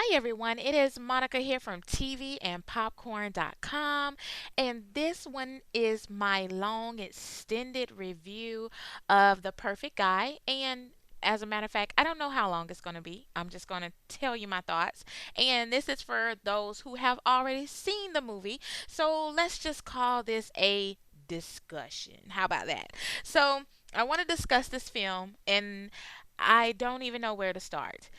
Hi everyone, it is Monica here from TVandPopcorn.com, and this one is my long extended review of The Perfect Guy. And as a matter of fact, I don't know how long it's going to be. I'm just going to tell you my thoughts. And this is for those who have already seen the movie. So let's just call this a discussion. How about that? So I want to discuss this film, and I don't even know where to start.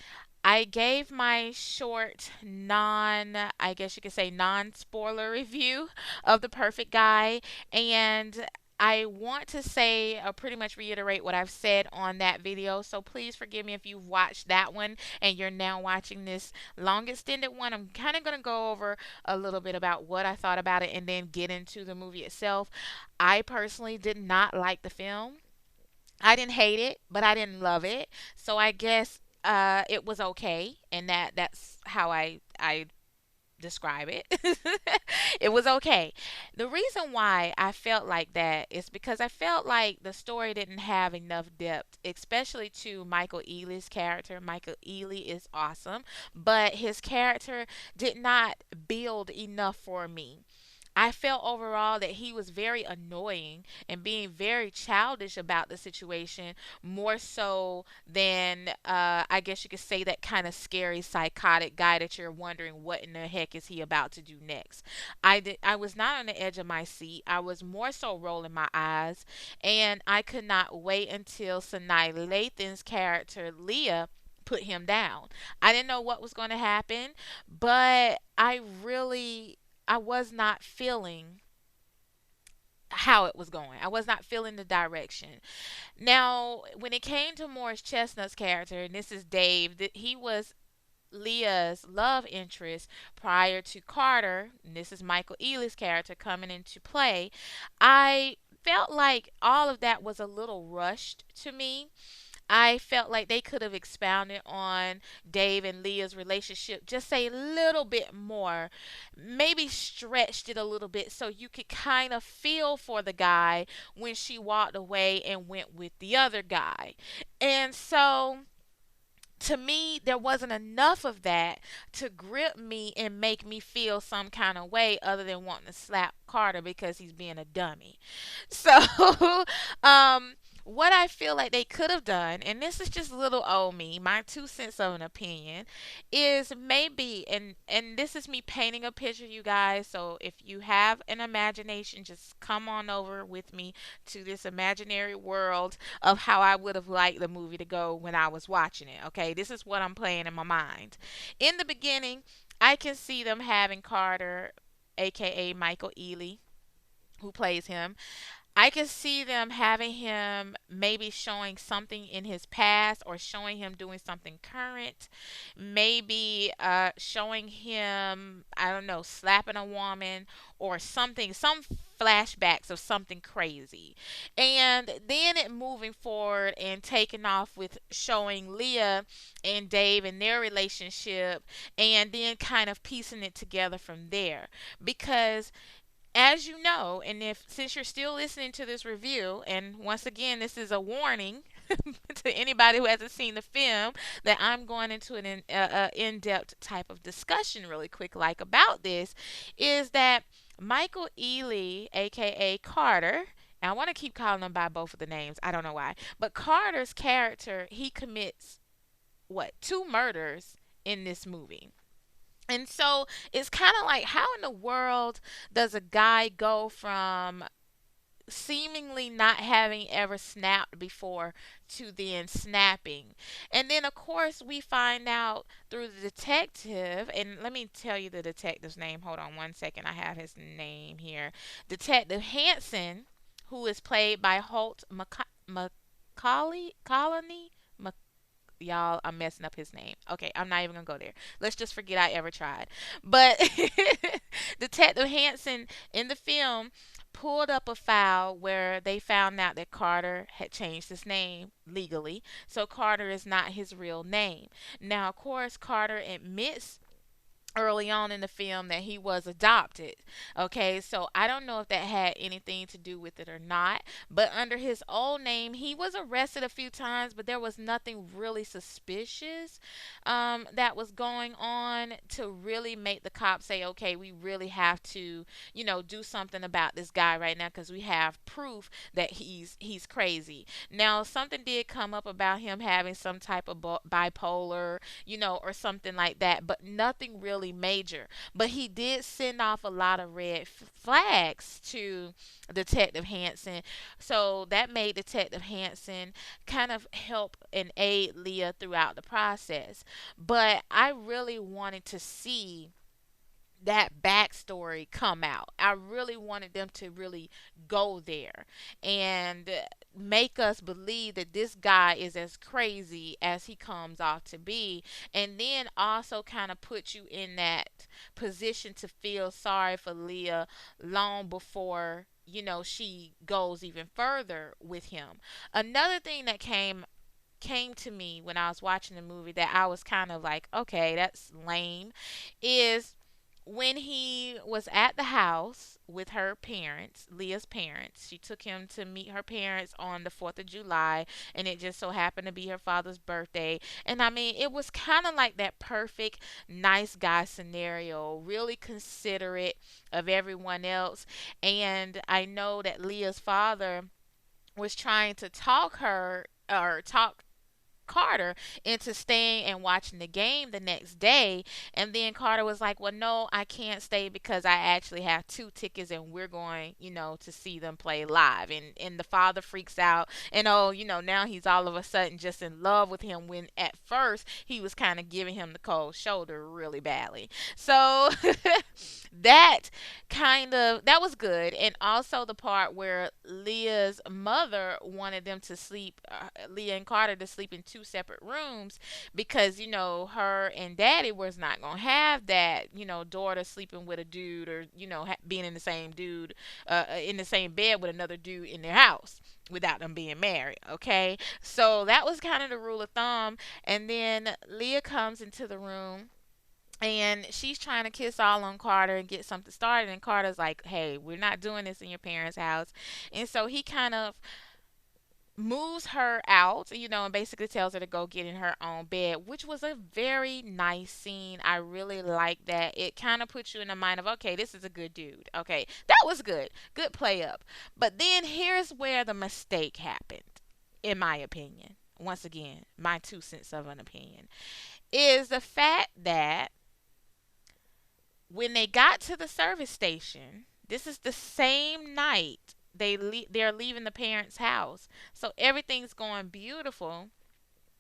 I gave my short, I guess you could say, non spoiler review of The Perfect Guy. And I want to say, pretty much reiterate what I've said on that video. So please forgive me if you've watched that one and you're now watching this long extended one. I'm kind of going to go over a little bit about what I thought about it and then get into the movie itself. I personally did not like the film. I didn't hate it, but I didn't love it. So I guess it was okay, and that's how I describe it. It was okay. The reason why I felt like that is because I felt like the story didn't have enough depth, especially to Michael Ealy's character. Michael Ealy is awesome, but his character did not build enough for me. I felt overall that he was very annoying and being very childish about the situation, more so than I guess you could say that kind of scary, psychotic guy that you're wondering what in the heck is he about to do next. I was not on the edge of my seat. I was more so rolling my eyes, and I could not wait until Sanaa Lathan's character Leah put him down. I didn't know what was going to happen, but I was not feeling how it was going. I was not feeling the direction. Now, when it came to Morris Chestnut's character, and this is Dave, he was Leah's love interest prior to Carter, and this is Michael Ealy's character coming into play. I felt like all of that was a little rushed to me. I felt like they could have expounded on Dave and Leah's relationship just a little bit more. Maybe stretched it a little bit so you could kind of feel for the guy when she walked away and went with the other guy. And so to me, there wasn't enough of that to grip me and make me feel some kind of way other than wanting to slap Carter because he's being a dummy. So, um, what I feel like they could have done, and this is just little old me, my 2 cents of an opinion, is maybe, and this is me painting a picture, you guys. So if you have an imagination, just come on over with me to this imaginary world of how I would have liked the movie to go when I was watching it. Okay, this is what I'm playing in my mind. In the beginning, I can see them having Carter, aka Michael Ealy, who plays him. I can see them having him maybe showing something in his past or showing him doing something current. Maybe showing him, I don't know, slapping a woman or something, some flashbacks of something crazy. And then it moving forward and taking off with showing Leah and Dave and their relationship and then kind of piecing it together from there. Because as you know, and if since you're still listening to this review, and once again, this is a warning to anybody who hasn't seen the film, that I'm going into an in-depth type of discussion really quick, like about this, is that Michael Ealy, aka Carter. And I want to keep calling him by both of the names. I don't know why, but Carter's character, he commits what, two murders in this movie. And so it's kind of like, how in the world does a guy go from seemingly not having ever snapped before to then snapping? And then, of course, we find out through the detective, and let me tell you the detective's name. Hold on one second. I have his name here. Detective Hanson, who is played by Holt Macaulay, Colony. Y'all, I'm messing up his name. Okay, I'm not even gonna go there. Let's just forget I ever tried. But Detective Hanson in the film pulled up a file where they found out that Carter had changed his name legally. So Carter is not his real name. Now, of course, Carter admits early on in the film that he was adopted. Okay, so I don't know if that had anything to do with it or not. But under his old name, he was arrested a few times, but there was nothing really suspicious that was going on to really make the cops say, okay, we really have to, do something about this guy right now because we have proof that he's crazy. Now, something did come up about him having some type of bipolar, or something like that, but nothing really major. But he did send off a lot of red flags to Detective Hansen. So that made Detective Hansen kind of help and aid Leah throughout the process. But I really wanted to see that backstory come out. I really wanted them to really go there and make us believe that this guy is as crazy as he comes off to be, and then also kind of put you in that position to feel sorry for Leah long before she goes even further with him. Another thing that came to me when I was watching the movie that I was kind of like, okay, that's lame, is when he was at the house with her parents, Leah's parents. She took him to meet her parents on the 4th of July, and it just so happened to be her father's birthday. And I mean, it was kind of like that perfect nice guy scenario, really considerate of everyone else. And I know that Leah's father was trying to talk her or talk Carter into staying and watching the game the next day. And then Carter was like, well, no, I can't stay because I actually have two tickets and we're going, to see them play live. And the father freaks out. And oh, now he's all of a sudden just in love with him when at first he was kind of giving him the cold shoulder really badly. So that that was good. And also the part where Leah's mother wanted them to sleep, Leah and Carter to sleep in two separate rooms because her and daddy was not gonna have that, daughter sleeping with a dude, or being in the same bed with another dude in their house without them being married. Okay, so that was kind of the rule of thumb. And then Leah comes into the room and she's trying to kiss all on Carter and get something started, and Carter's like, hey, we're not doing this in your parents' house. And so he kind of moves her out, and basically tells her to go get in her own bed, which was a very nice scene. I really like that. It kind of puts you in the mind of, okay, this is a good dude. Okay, that was good. Good play up. But then here's where the mistake happened, in my opinion. Once again, my 2 cents of an opinion is the fact that when they got to the service station, this is the same night they're leaving the parents' house. So everything's going beautiful.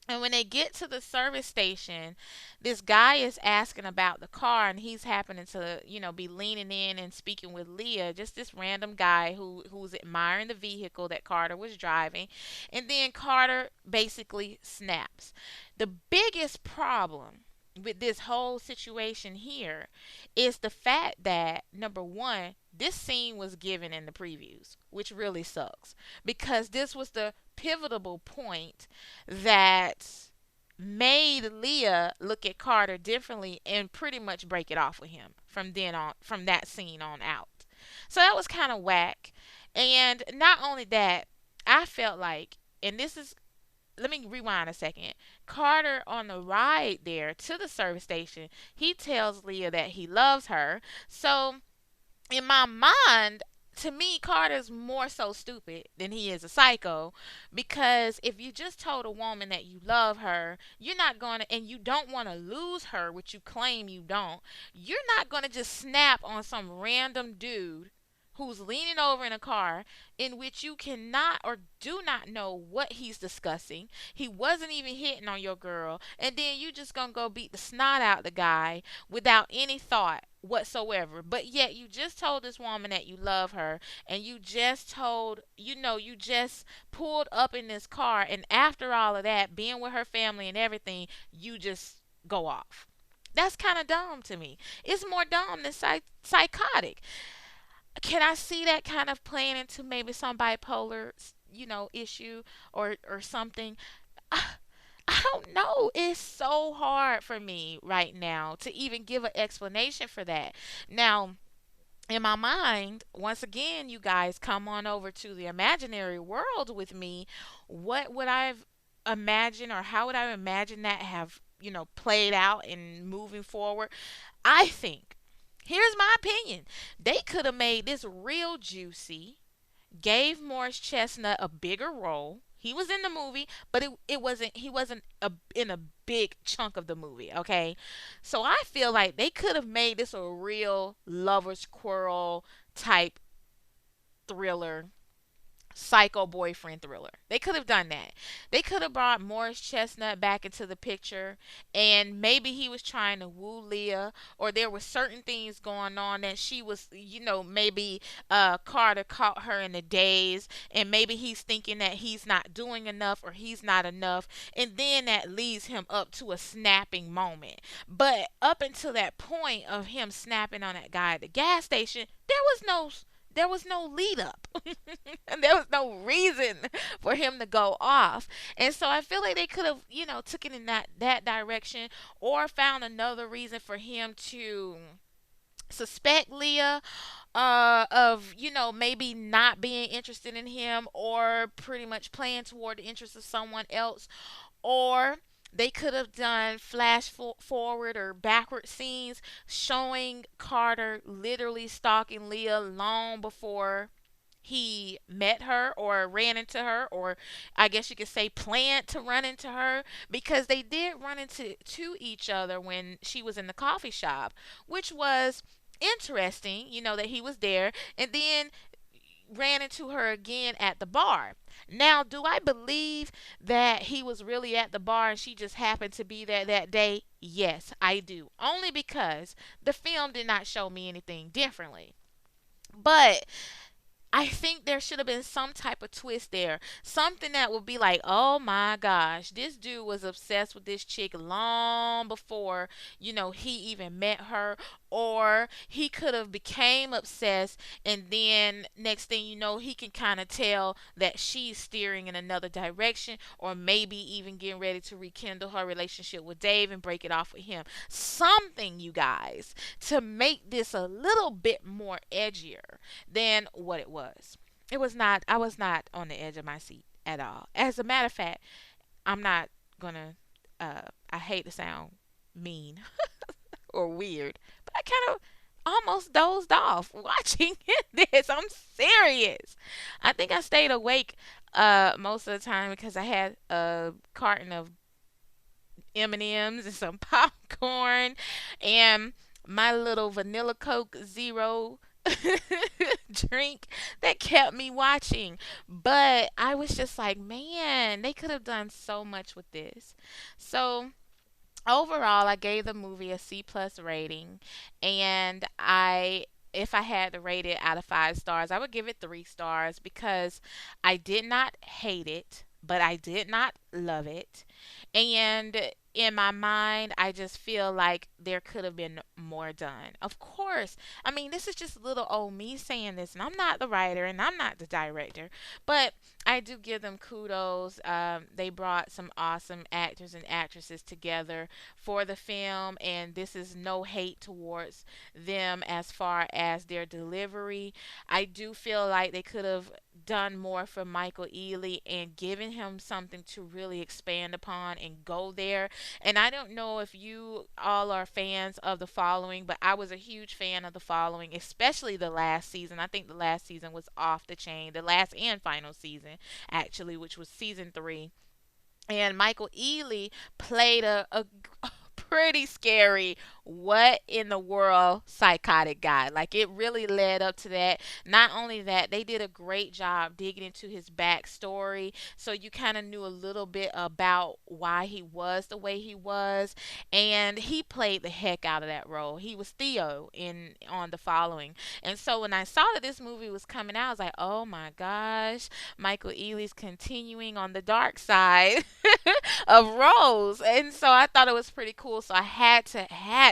And when they get to the service station, this guy is asking about the car, and he's happening to, be leaning in and speaking with Leah, just this random guy who's admiring the vehicle that Carter was driving. And then Carter basically snaps. The biggest problem with this whole situation here is the fact that, number one, this scene was given in the previews, which really sucks because this was the pivotal point that made Leah look at Carter differently and pretty much break it off with him from that scene on out. So that was kind of whack. And not only that, I felt like, and this is, let me rewind a second. Carter, on the ride there to the service station, he tells Leah that he loves her. So in my mind, to me, Carter's more so stupid than he is a psycho, because if you just told a woman that you love her, you're not going to, and you don't want to lose her, which you claim you don't, you're not going to just snap on some random dude who's leaning over in a car in which you cannot or do not know what he's discussing. He wasn't even hitting on your girl, and then you just gonna go beat the snot out the guy without any thought whatsoever. But yet you just told this woman that you love her, and you just told, you just pulled up in this car, and after all of that, being with her family and everything, you just go off. That's kind of dumb to me. It's more dumb than psychotic. Can I see that kind of playing into maybe some bipolar, issue or something? I don't know. It's so hard for me right now to even give an explanation for that. Now, in my mind, once again, you guys come on over to the imaginary world with me. What would I've imagined, or how would I imagine that have, played out and moving forward? I think, here's my opinion, they could have made this real juicy, gave Morris Chestnut a bigger role. He was in the movie, but it wasn't he wasn't in a big chunk of the movie, okay? So I feel like they could have made this a real lovers quarrel type thriller, psycho boyfriend thriller. They could have done that. They could have brought Morris Chestnut back into the picture, and maybe he was trying to woo Leah, or there were certain things going on that she was, maybe Carter caught her in the days, and maybe he's thinking that he's not doing enough or he's not enough, and then that leads him up to a snapping moment. But up until that point of him snapping on that guy at the gas station, there was no lead up. And there was no reason for him to go off. And so I feel like they could have, took it in that direction, or found another reason for him to suspect Leah of, maybe not being interested in him, or pretty much playing toward the interest of someone else. Or they could have done forward or backward scenes showing Carter literally stalking Leah long before he met her or ran into her, or I guess you could say planned to run into her, because they did run into to each other when she was in the coffee shop, which was interesting, that he was there, and then ran into her again at the bar. Now, do I believe that he was really at the bar and she just happened to be there that day? Yes, I do. Only because the film did not show me anything differently. But I think there should have been some type of twist there. Something that would be like, oh my gosh, this dude was obsessed with this chick long before, he even met her. Or he could have became obsessed, and then next thing you know, he can kind of tell that she's steering in another direction, or maybe even getting ready to rekindle her relationship with Dave and break it off with him. Something, you guys, to make this a little bit more edgier than what it was. It was not. I was not on the edge of my seat at all. As a matter of fact, I'm not gonna. I hate to sound mean or weird, but I kind of almost dozed off watching this. I'm serious. I think I stayed awake most of the time because I had a carton of M&Ms and some popcorn and my little vanilla Coke Zero drink that kept me watching. But I was just like, man, they could have done so much with this. So overall, I gave the movie a C plus rating, and if I had to rate it out of 5 stars, I would give it 3 stars, because I did not hate it, but I did not love it. And in my mind, I just feel like there could have been more done. Of course, I mean, this is just little old me saying this, and I'm not the writer and I'm not the director, but I do give them kudos. They brought some awesome actors and actresses together for the film, and this is no hate towards them as far as their delivery. I do feel like they could have done more for Michael Ealy and given him something to really expand upon and go there. And I don't know if you all are fans of The Following, but I was a huge fan of The Following, especially the last season. I think the last season was off the chain, the last and final season, actually, which was season 3. And Michael Ealy played a pretty scary, what in the world psychotic guy. Like, it really led up to that. Not only that, they did a great job digging into his backstory, so you kind of knew a little bit about why he was the way he was, and he played the heck out of that role. He was Theo in on The Following. And so when I saw that this movie was coming out, I was like, oh my gosh, Michael Ealy's continuing on the dark side of roles. And so I thought it was pretty cool. cool. So I had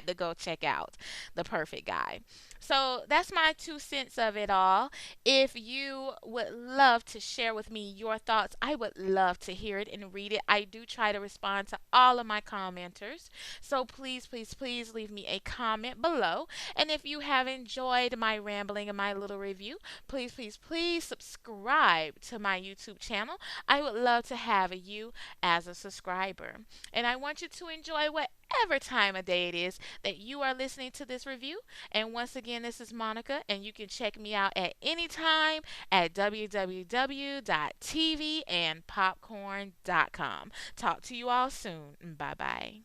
to go check out The Perfect Guy. So that's my 2 cents of it all. If you would love to share with me your thoughts, I would love to hear it and read it. I do try to respond to all of my commenters. So please, please, please leave me a comment below. And if you have enjoyed my rambling and my little review, please, please, please subscribe to my YouTube channel. I would love to have you as a subscriber. And I want you to enjoy whatever time of day it is that you are listening to this review. And once again, this is Monica, and you can check me out at any time at www.tvandpopcorn.com. Talk to you all soon. Bye bye.